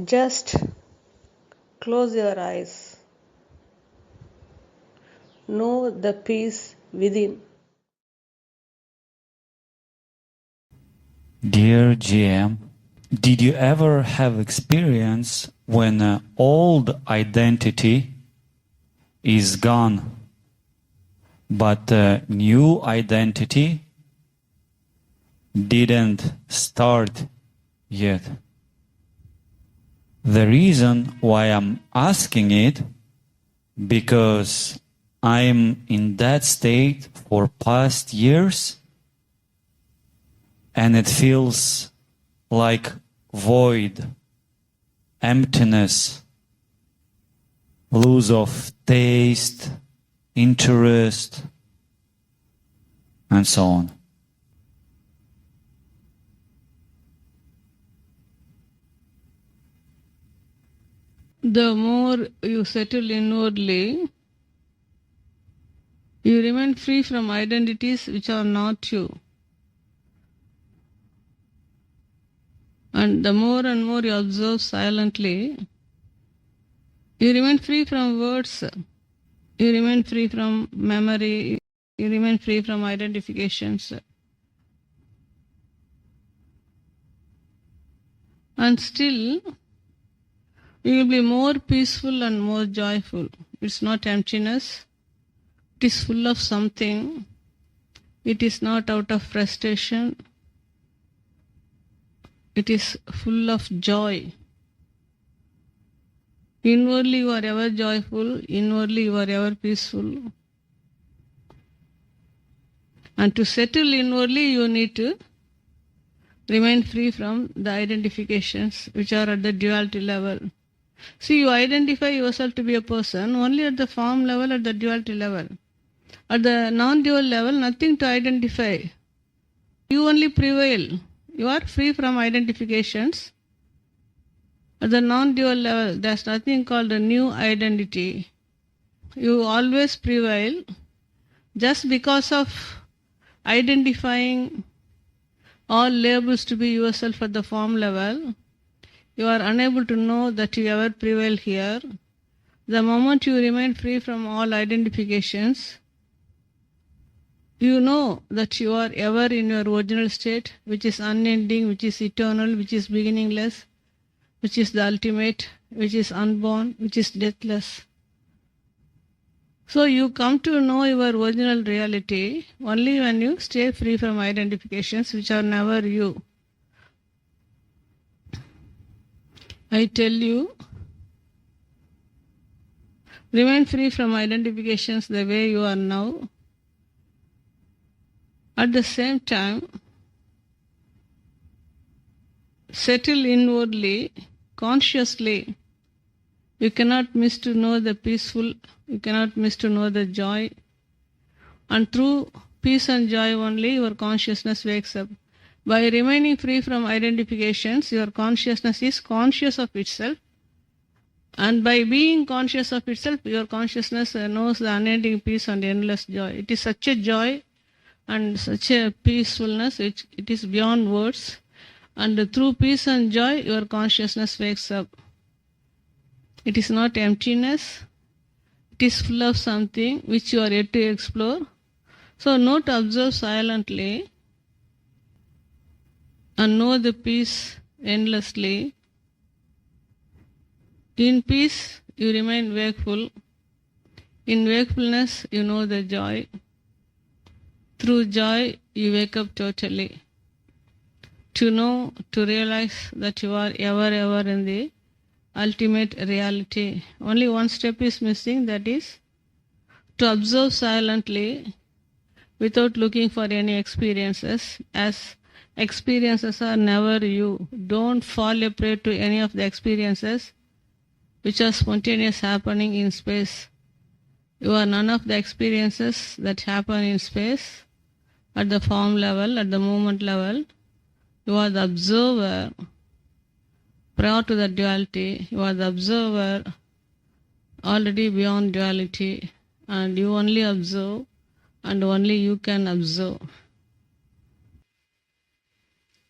Just close your eyes. Know the peace within. Dear GM, did you ever have experience when an old identity is gone, but a new identity didn't start yet? The reason why I'm asking it, because I'm in that state for past years, and it feels like void, emptiness, lose of taste, interest, and so on. The more you settle inwardly, you remain free from identities which are not you. And the more and more you observe silently, you remain free from words, you remain free from memory, you remain free from identifications. And still, you will be more peaceful and more joyful. It's not emptiness. It is full of something. It is not out of frustration. It is full of joy. Inwardly you are ever joyful. Inwardly you are ever peaceful. And to settle inwardly you need to remain free from the identifications which are at the duality level. See, you identify yourself to be a person only at the form level, at the duality level. At the non-dual level, nothing to identify. You only prevail. You are free from identifications. At the non-dual level, there is nothing called a new identity. You always prevail. Just because of identifying all labels to be yourself at the form level, you are unable to know that you ever prevail here. The moment you remain free from all identifications, you know that you are ever in your original state, which is unending, which is eternal, which is beginningless, which is the ultimate, which is unborn, which is deathless. So you come to know your original reality only when you stay free from identifications which are never you. I tell you, remain free from identifications the way you are now. At the same time, settle inwardly, consciously. You cannot miss to know the peaceful, you cannot miss to know the joy. And through peace and joy only your consciousness wakes up. By remaining free from identifications, your consciousness is conscious of itself. And by being conscious of itself, your consciousness knows the unending peace and endless joy. It is such a joy and such a peacefulness, it is beyond words. And through peace and joy, your consciousness wakes up. It is not emptiness. It is full of something which you are yet to explore. So note, observe silently and know the peace endlessly. In peace, you remain wakeful. In wakefulness, you know the joy. Through joy, you wake up totally. To know, to realize that you are ever in the ultimate reality. Only one step is missing, that is to observe silently without looking for any experiences, as experiences are never you. Don't fall a prey to any of the experiences which are spontaneous happening in space. You are none of the experiences that happen in space, at the form level, at the moment level. You are the observer. Prior to the duality, you are the observer already beyond duality, and you only observe, and only you can observe.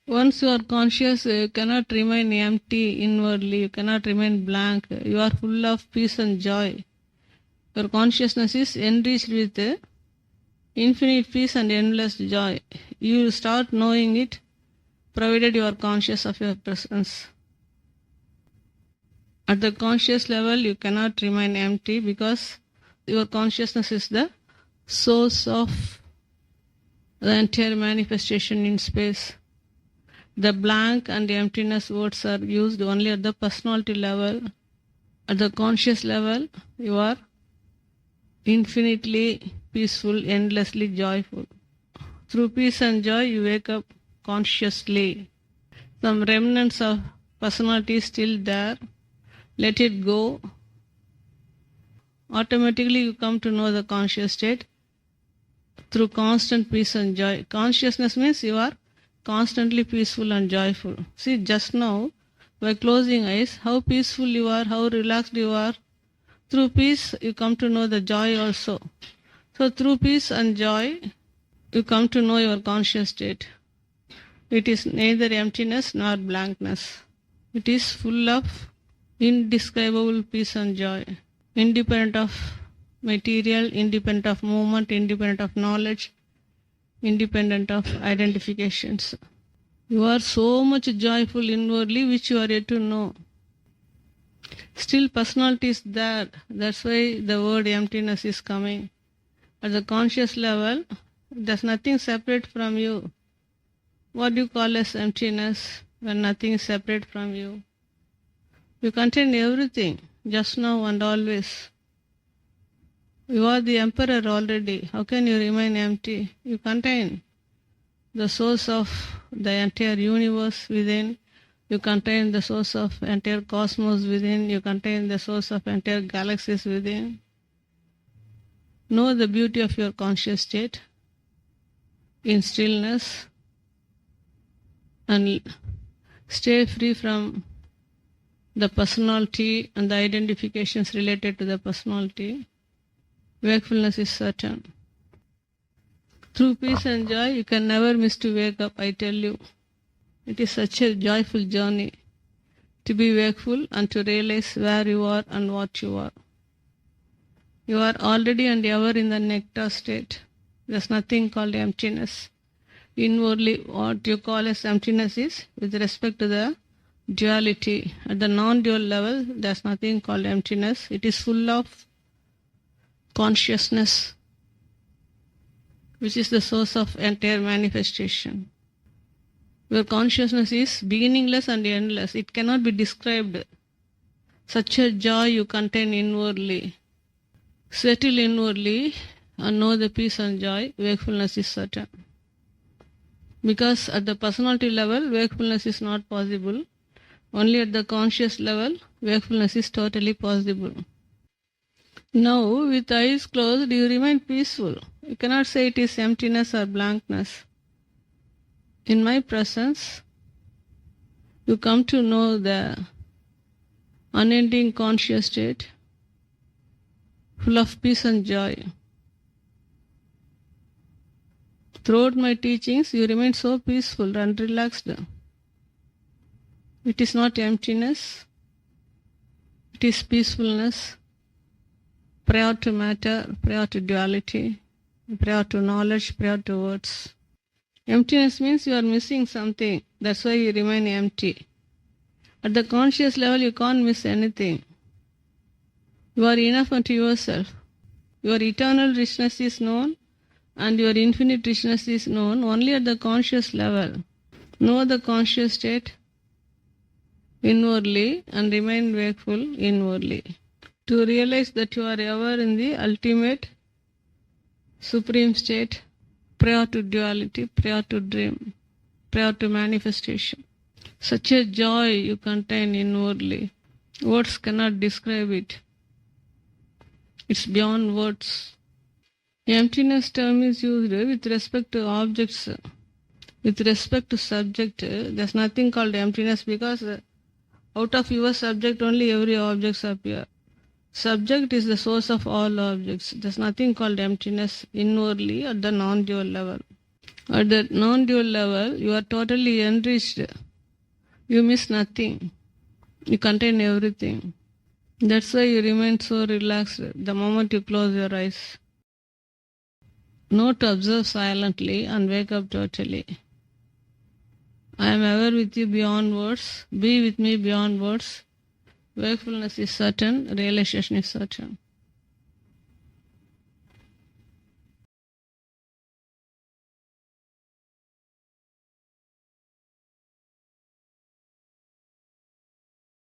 Once you are conscious, you cannot remain empty inwardly, you cannot remain blank. You are full of peace and joy. Your consciousness is enriched with infinite peace and endless joy. You will start knowing it, provided you are conscious of your presence. At the conscious level, you cannot remain empty because your consciousness is the source of the entire manifestation in space. The blank and emptiness words are used only at the personality level. At the conscious level, you are infinitely peaceful, endlessly joyful. Through peace and joy, you wake up consciously. Some remnants of personality is still there. Let it go. Automatically you come to know the conscious state through constant peace and joy. Consciousness means you are constantly peaceful and joyful. See, just now, by closing eyes, how peaceful you are, how relaxed you are. Through peace, you come to know the joy also. So through peace and joy, you come to know your conscious state. It is neither emptiness nor blankness. It is full of indescribable peace and joy, independent of material, independent of movement, independent of knowledge, independent of identifications. You are so much joyful inwardly, which you are yet to know. Still personality is there. That's why the word emptiness is coming. At the conscious level, there's nothing separate from you. What do you call as emptiness when nothing is separate from you? You contain everything, just now and always. You are the emperor already. How can you remain empty? You contain the source of the entire universe within. You contain the source of entire cosmos within. You contain the source of entire galaxies within. Know the beauty of your conscious state in stillness and stay free from the personality and the identifications related to the personality. Wakefulness is certain. Through peace and joy, you can never miss to wake up, I tell you. It is such a joyful journey to be wakeful and to realize where you are and what you are. You are already and ever in the nectar state. There's nothing called emptiness. Inwardly, what you call as emptiness is with respect to the duality. At the non-dual level, there's nothing called emptiness. It is full of consciousness, which is the source of entire manifestation. Your consciousness is beginningless and endless. It cannot be described. Such a joy you contain inwardly. Settle inwardly and know the peace and joy. Wakefulness is certain. Because at the personality level, wakefulness is not possible. Only at the conscious level, wakefulness is totally possible. Now, with eyes closed, you remain peaceful. You cannot say it is emptiness or blankness. In my presence, you come to know the unending conscious state, full of peace and joy. Throughout my teachings, you remain so peaceful and relaxed. It is not emptiness, it is peacefulness, prior to matter, prior to duality, prior to knowledge, prior to words. Emptiness means you are missing something, that's why you remain empty. At the conscious level, you can't miss anything. You are enough unto yourself. Your eternal richness is known and your infinite richness is known only at the conscious level. Know the conscious state inwardly and remain wakeful inwardly. To realize that you are ever in the ultimate supreme state, prior to duality, prior to dream, prior to manifestation. Such a joy you contain inwardly. Words cannot describe it. It's beyond words. Emptiness term is used with respect to objects. With respect to subject, there's nothing called emptiness because out of your subject only every objects appear. Subject is the source of all objects. There's nothing called emptiness inwardly at the non-dual level. At that non-dual level, you are totally enriched. You miss nothing. You contain everything. That's why you remain so relaxed the moment you close your eyes. Know to observe silently and wake up totally. I am ever with you beyond words. Be with me beyond words. Wakefulness is certain. Realization is certain.